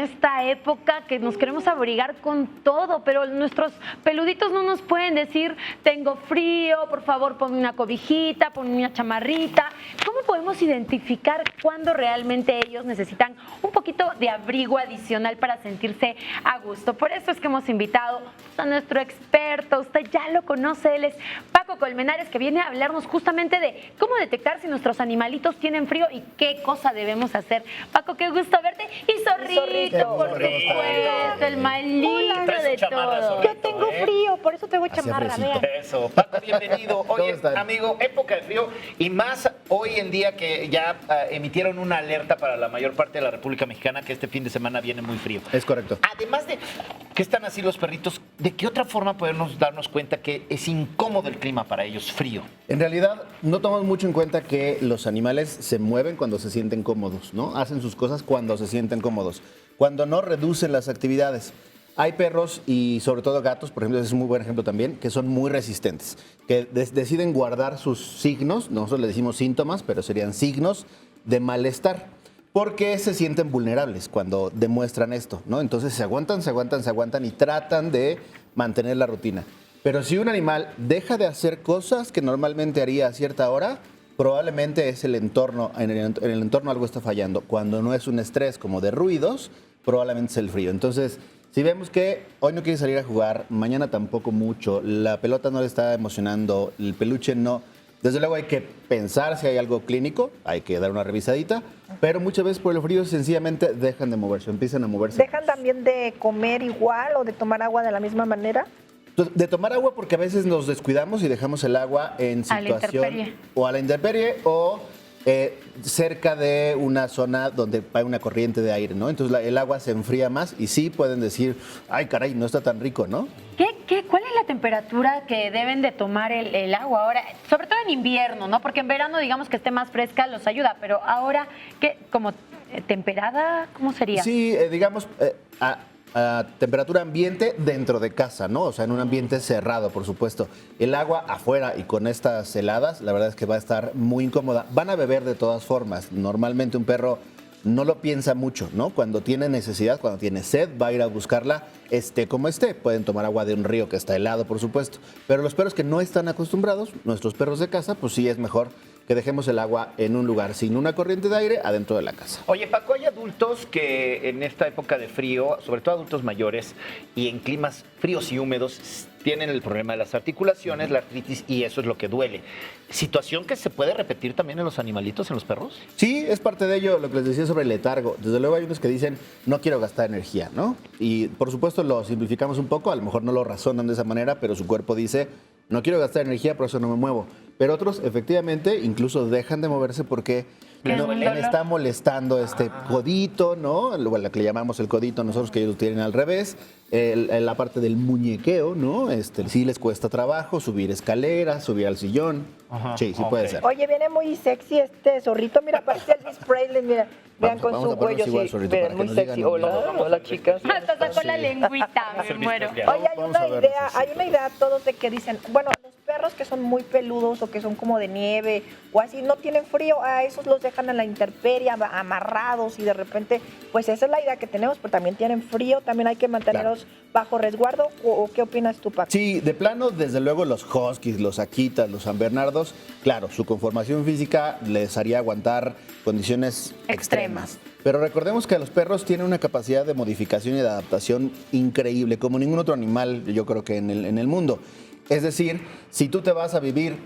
esta época que nos queremos abrigar con todo, pero nuestros peluditos no nos pueden decir, tengo frío, por favor ponme una cobijita, ponme una chamarrita. ¿Cómo podemos identificar cuándo realmente ellos necesitan un poquito de abrigo adicional para sentirse a gusto? Por eso es que hemos invitado a nuestro experto, usted ya lo conoce, él es Paco Colmenares, que viene a hablarnos justamente de cómo detectar si nuestros animalitos tienen frío y qué cosa debemos hacer. Paco, qué gusto verte. Y Zorrito, por supuesto, el más lindo de todos. Yo tengo frío, por eso tengo chamarra, vean. Eso, Paco, bienvenido. Oye, amigo, época de frío y más hoy en día que ya emitieron una alerta para la mayor parte de la República Mexicana que este fin de semana viene muy frío. Es correcto. Además de que están así los perritos, ¿de qué otra forma podemos darnos cuenta que es incómodo el clima para ellos, frío? En realidad, no tomamos mucho en cuenta que los animales se mueven cuando se sienten cómodos, ¿no? Hacen sus cosas cuando se sienten cómodos. Cuando no, reducen las actividades. Hay perros y sobre todo gatos, por ejemplo, es un muy buen ejemplo también, que son muy resistentes, que deciden guardar sus signos, nosotros le decimos síntomas, pero serían signos de malestar, porque se sienten vulnerables cuando demuestran esto, ¿no? Entonces se aguantan y tratan de mantener la rutina. Pero si un animal deja de hacer cosas que normalmente haría a cierta hora, probablemente es el entorno, en el entorno algo está fallando. Cuando no es un estrés como de ruidos, probablemente es el frío. Entonces, si vemos que hoy no quiere salir a jugar, mañana tampoco mucho, la pelota no le está emocionando, el peluche no, desde luego hay que pensar si hay algo clínico, hay que dar una revisadita, pero muchas veces por el frío sencillamente dejan de moverse, empiezan a moverse. ¿Dejan también de comer igual o de tomar agua de la misma manera? De tomar agua porque a veces nos descuidamos y dejamos el agua en situación o a la intemperie o cerca de una zona donde hay una corriente de aire, ¿no? Entonces el agua se enfría más y sí pueden decir, ay caray, no está tan rico, ¿no? ¿Cuál es la temperatura que deben de tomar el agua ahora? Sobre todo en invierno, ¿no? Porque en verano digamos que esté más fresca los ayuda, pero ahora, ¿qué? ¿Como temperada? ¿Cómo sería? Sí, digamos... a temperatura ambiente dentro de casa, ¿no? O sea, en un ambiente cerrado, por supuesto. El agua afuera y con estas heladas, la verdad es que va a estar muy incómoda. Van a beber de todas formas. Normalmente un perro no lo piensa mucho, ¿no? Cuando tiene necesidad, cuando tiene sed, va a ir a buscarla, esté como esté. Pueden tomar agua de un río que está helado, por supuesto. Pero los perros que no están acostumbrados, nuestros perros de casa, pues sí es mejor que dejemos el agua en un lugar sin una corriente de aire adentro de la casa. Oye, Paco, hay adultos que en esta época de frío, sobre todo adultos mayores y en climas fríos y húmedos, tienen el problema de las articulaciones, la artritis, y eso es lo que duele. ¿Situación que se puede repetir también en los animalitos, en los perros? Sí, es parte de ello lo que les decía sobre el letargo. Desde luego hay unos que dicen, no quiero gastar energía, ¿no? Y por supuesto lo simplificamos un poco, a lo mejor no lo razonan de esa manera, pero su cuerpo dice, no quiero gastar energía, por eso no me muevo. Pero otros, efectivamente, incluso dejan de moverse porque le está molestando este codito, ¿no? Lo que le llamamos el codito nosotros, que ellos lo tienen al revés. La parte del muñequeo, ¿no? Sí les cuesta trabajo subir escaleras, subir al sillón. Ajá, Sí, puede ser. Oye, viene muy sexy este zorrito. Mira, parece Elvis Presley, mira. Vean con vamos su a ponernos cuello, igual, sí. Zorrito, Miren, para que muy nos sexy. digan, Hola, chicas. Hasta sacó la lengüita, me muero. Oye, hay una idea todos de que dicen, bueno, los perros que son muy peludos o que son como de nieve o así, no tienen frío, a esos los dejan en la intemperie amarrados y de repente, pues esa es la idea que tenemos, pero también tienen frío, también hay que mantenerlos bajo resguardo. ¿O qué opinas tú, Paco? Sí, de plano, desde luego los huskies, los akitas, los san bernardos, claro, su conformación física les haría aguantar condiciones extremas. Pero recordemos que los perros tienen una capacidad de modificación y de adaptación increíble, como ningún otro animal, yo creo que en el mundo. Es decir, si tú te vas a vivir,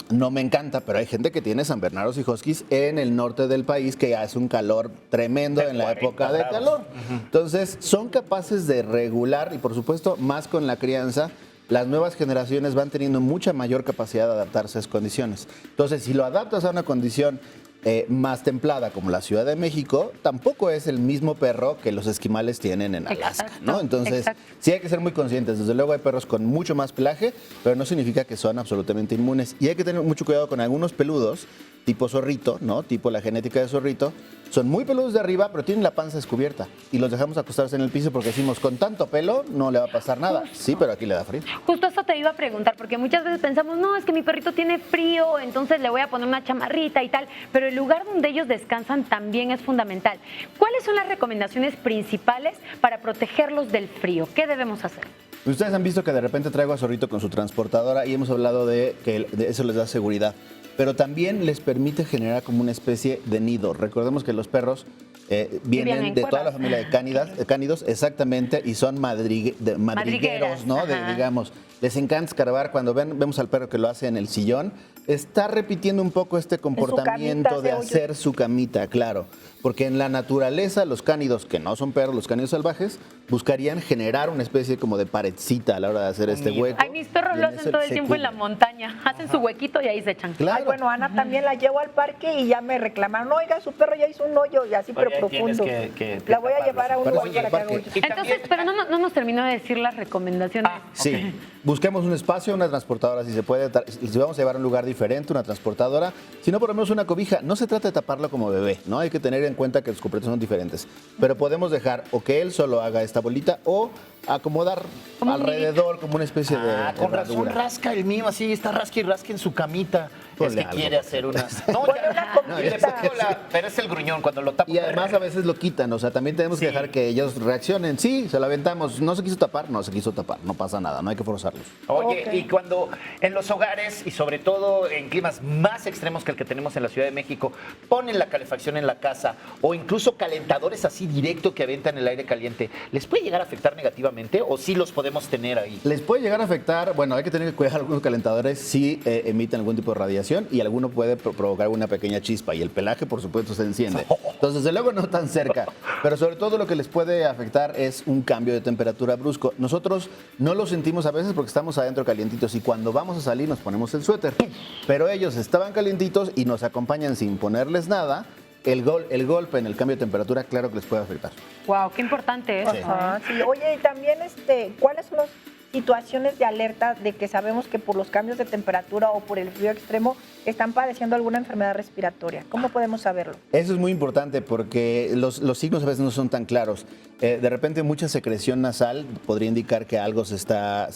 no me encanta, pero hay gente que tiene san bernardos y huskies en el norte del país que hace un calor tremendo en la época de calor. Entonces, son capaces de regular y, por supuesto, más con la crianza, las nuevas generaciones van teniendo mucha mayor capacidad de adaptarse a esas condiciones. Entonces, si lo adaptas a una condición más templada como la Ciudad de México, tampoco es el mismo perro que los esquimales tienen en Alaska, ¿no? Entonces, sí hay que ser muy conscientes. Desde luego hay perros con mucho más pelaje, pero no significa que son absolutamente inmunes. Y hay que tener mucho cuidado con algunos peludos tipo zorrito, ¿no? Tipo la genética de zorrito, son muy peludos de arriba, pero tienen la panza descubierta. Y los dejamos acostarse en el piso porque decimos, con tanto pelo no le va a pasar nada. Sí, pero aquí le da frío. Justo eso te iba a preguntar, porque muchas veces pensamos, no, es que mi perrito tiene frío, entonces le voy a poner una chamarrita y tal, pero el lugar donde ellos descansan también es fundamental. ¿Cuáles son las recomendaciones principales para protegerlos del frío? ¿Qué debemos hacer? Ustedes han visto que de repente traigo a Zorrito con su transportadora y hemos hablado de que eso les da seguridad, pero también les permite generar como una especie de nido. Recordemos que los perros vienen de toda la familia de cánidos, exactamente, y son madrigueros, ¿no? Digamos, les encanta escarbar. Cuando vemos al perro que lo hace en el sillón, está repitiendo un poco este comportamiento de hacer su camita, claro. Porque en la naturaleza, los cánidos, que no son perros, los cánidos salvajes, buscarían generar una especie como de paredcita a la hora de hacer este hueco. Ay, mis perros lo hacen todo el tiempo en la montaña. Hacen su huequito y ahí se echan. Claro. Ay, bueno, Ana también la llevo al parque y ya me reclamaron, oiga, su perro ya hizo un hoyo y así, pero profundo. La voy a llevar a un lugar para que haga hoyo. Entonces, pero no nos terminó de decir las recomendaciones. Sí, busquemos un espacio, una transportadora, si se puede, si vamos a llevar a un lugar diferente, una transportadora, si no, por lo menos una cobija. No se trata de taparlo como bebé, ¿no? Hay que tener en cuenta que los completos son diferentes, pero podemos dejar o que él solo haga esta bolita o acomodar como alrededor como una especie de con razón herradura. rasca el mío, así está rasca y rasca en su camita. Ponle Es que algo, quiere por hacer unas... No, Ponle una comidita. pero es el gruñón cuando lo tapo. Y además a veces lo quitan, o sea, también tenemos que dejar que ellos reaccionen. Sí, se lo aventamos, no se quiso tapar, no pasa nada, no hay que forzarlos. Oye, Ok. y cuando en los hogares y sobre todo en climas más extremos que el que tenemos en la Ciudad de México, ponen la calefacción en la casa o incluso calentadores así directo que aventan el aire caliente, ¿les puede llegar a afectar negativamente o sí los podemos tener ahí? Les puede llegar a afectar, bueno, hay que tener que cuidar algunos calentadores si emiten algún tipo de radiación y alguno puede provocar una pequeña chispa y el pelaje, por supuesto, se enciende. Entonces, desde luego no tan cerca, pero sobre todo lo que les puede afectar es un cambio de temperatura brusco. Nosotros no lo sentimos a veces porque estamos adentro calientitos y cuando vamos a salir nos ponemos el suéter, pero ellos estaban calientitos y nos acompañan sin ponerles nada. El golpe en el cambio de temperatura, claro que les puede afectar. Wow, qué importante eso. Sí. Ajá, sí. Oye, y también, ¿cuáles son las situaciones de alerta de que sabemos que por los cambios de temperatura o por el frío extremo están padeciendo alguna enfermedad respiratoria? ¿Cómo podemos saberlo? Eso es muy importante porque los signos a veces no son tan claros. De repente mucha secreción nasal podría indicar que algo se está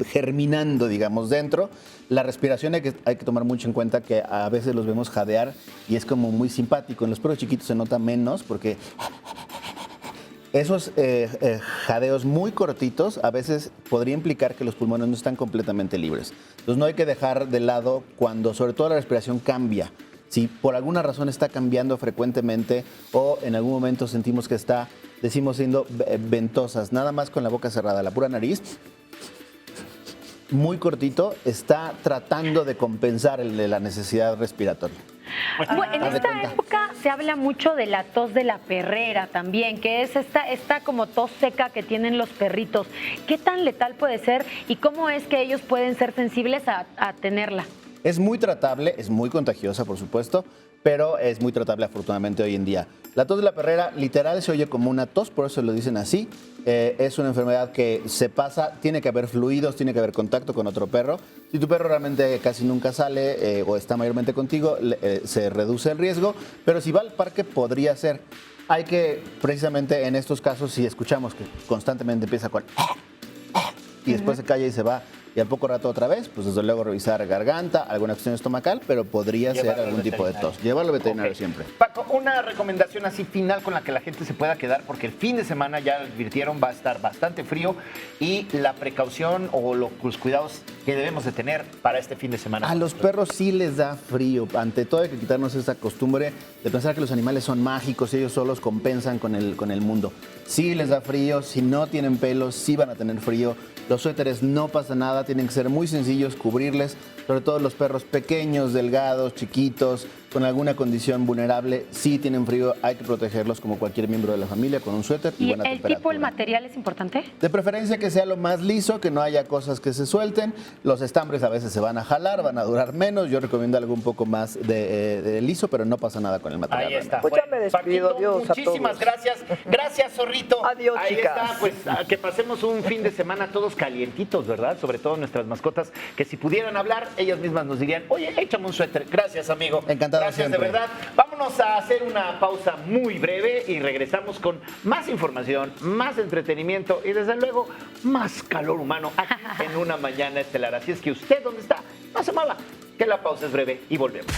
germinando, digamos, dentro. La respiración hay que tomar mucho en cuenta que a veces los vemos jadear y es como muy simpático. En los perros chiquitos se nota menos porque esos jadeos muy cortitos a veces podría implicar que los pulmones no están completamente libres. Entonces no hay que dejar de lado cuando sobre todo la respiración cambia. Si por alguna razón está cambiando frecuentemente o en algún momento sentimos que decimos siendo ventosas, nada más con la boca cerrada, la pura nariz, muy cortito, está tratando de compensar la necesidad respiratoria. Bueno, en Haz de esta cuenta. época se habla mucho de la tos de la perrera también, que es esta como tos seca que tienen los perritos. ¿Qué tan letal puede ser y cómo es que ellos pueden ser sensibles a tenerla? Es muy tratable, es muy contagiosa, por supuesto, pero es muy tratable afortunadamente hoy en día. La tos de la perrera literal se oye como una tos, por eso lo dicen así. Es una enfermedad que se pasa, tiene que haber fluidos, tiene que haber contacto con otro perro. Si tu perro realmente casi nunca sale o está mayormente contigo, se reduce el riesgo, pero si va al parque podría ser. Hay que, precisamente en estos casos, si escuchamos que constantemente empieza con y después se calla y se va y al poco rato otra vez, pues desde luego revisar garganta, alguna cuestión estomacal, pero podría ser Llevarlo al algún tipo de veterinario. tos. Llevarlo al veterinario Ok. siempre. Paco, una recomendación así final con la que la gente se pueda quedar, porque el fin de semana, ya advirtieron, va a estar bastante frío y la precaución o los cuidados que debemos de tener para este fin de semana. A los perros sí les da frío. Ante todo hay que quitarnos esa costumbre de pensar que los animales son mágicos y ellos solos compensan con el mundo. Sí les da frío, si no tienen pelos, sí van a tener frío. Los suéteres no pasa nada, tienen que ser muy sencillos, cubrirles, sobre todo los perros pequeños, delgados, chiquitos, con alguna condición vulnerable, si tienen frío, hay que protegerlos como cualquier miembro de la familia con un suéter y ¿Y buena el temperatura. tipo, el material es importante? De preferencia que sea lo más liso, que no haya cosas que se suelten. Los estambres a veces se van a jalar, van a durar menos. Yo recomiendo algo un poco más de liso, pero no pasa nada con el material. Ahí está. Pues ya me despido. Paquito, Adiós a muchísimas todos. gracias. Gracias, Zorrito. Adiós, Ahí chicas. está, pues que pasemos un fin de semana todos calientitos, ¿verdad? Sobre todo nuestras mascotas, que si pudieran hablar, ellas mismas nos dirían, oye, échame un suéter. Gracias, amigo. Encantado Gracias, siempre. de verdad. Vámonos a hacer una pausa muy breve y regresamos con más información, más entretenimiento y desde luego más calor humano aquí en Una Mañana Estelar. Así es que usted, ¿dónde está? No se mueva, que la pausa es breve y volvemos.